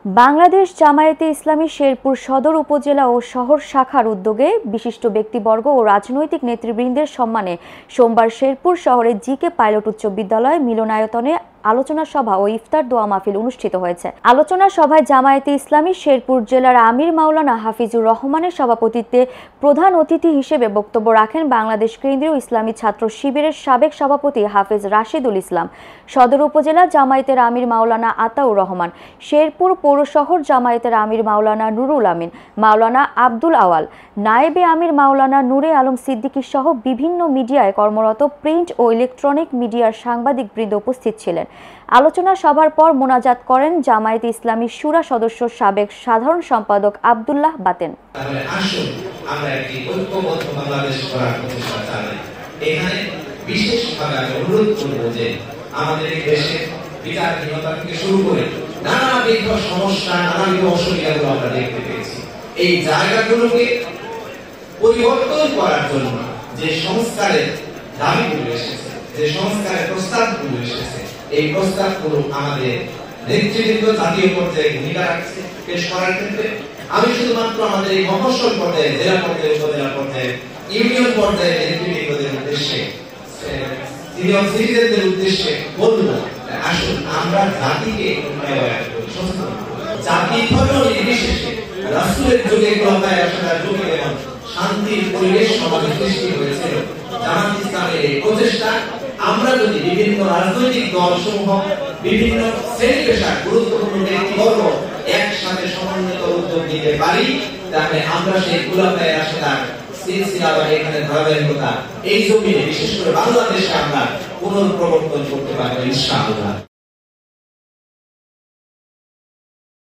বাংলাদেশ জামায়াতে ইসলামী শেরপুর সদর উপজেলা ও শহর শাখার উদ্যোগে বিশিষ্ট ব্যক্তিবর্গ ও রাজনৈতিক নেতৃবৃন্দের সম্মানে সোমবার শেরপুর শহরের জিকে পাইলট উচ্চ বিদ্যালয় মিলনায়তনে আলোচনা সভা ও ইফতার দোয়া মাহফিল অনুষ্ঠিত হয়েছে। আলোচনা সভায় জামায়াতে ইসলামী শেরপুর জেলার আমির মাওলানা হাফিজুর রহমানের সভাপতিত্বে প্রধান অতিথি হিসেবে বক্তব্য রাখেন বাংলাদেশ কেন্দ্রীয় ইসলামী ছাত্র শিবিরের সাবেক সভাপতি হাফেজ রাশিদুল ইসলাম, সদর উপজেলা জামায়াতের আমির মাওলানা আতাউর রহমান, শেরপুর পৌর শহর জামায়াতের আমির মাওলানা নুরুল আমিন, মাওলানা আব্দুল আওয়াল, নায়েবে আমির মাওলানা নূরে আলম সিদ্দিকী সহ বিভিন্ন মিডিয়ায় কর্মরত প্রিন্ট ও ইলেকট্রনিক মিডিয়ার সাংবাদিকবৃন্দ উপস্থিত ছিলেন। আলোচনা সভার পর মোনাজাত করেন জামায়াতে ইসলামী শুরা সদস্য সাবেক সাধারণ সম্পাদক আব্দুল্লাহ বাতেন। আমাদের দেশে বিচারহীনতা থেকে শুরু করে নানাবিধ সমস্যা, নানাবিধ অসুবিধাগুলো আমরা দেখতে পেয়েছি। এই জায়গাগুলোকে পরিবর্তন করার জন্য যে সংস্কারের দাবিগুলো এসেছে, যে সংস্কারের প্রস্তাবগুলো এসেছে, এই প্রস্তাবগুলো আমাদের নেতৃবৃন্দ জাতীয় পর্যায়ে ভূমিকা রাখছে পেশ করার ক্ষেত্রে। আমি শুধুমাত্র আমাদের এই মফস্বল পর্যায়ে, জেলা পর্যায়ে, উপজেলা পর্যায়ে, ইউনিয়ন পর্যায়ে নেতৃবৃন্দদের উদ্দেশ্যে, সিনিয়র সিটিজেনদের উদ্দেশ্যে বলবো, আসুন আমরা জাতিকে সচেতন করি। জাতি ধর্ম নির্বিশেষে রাসূলের যুগে খোলাফায়ে রাশিদার যুগে যেমন শান্তির পরিবেশ সমাজে সৃষ্টি হয়েছিল, জামাত ইসলামের এই প্রচেষ্টা আমরা যদি বিভিন্ন রাজনৈতিক দলসমূহ, বিভিন্ন শ্রেণী পেশার গুরুত্বপূর্ণ ব্যক্তিবর্গ একসাথে সমন্বিত উদ্যোগ নিতে পারি, তাহলে আমরা সেই খোলাফায়ে রাশিদার সিলসিলা বা এখানে ধারাবাহিকতা এই জমিনে, বিশেষ করে বাংলাদেশে আমরা পুনঃপ্রবর্তন করতে পারবো ইনশাআল্লাহ।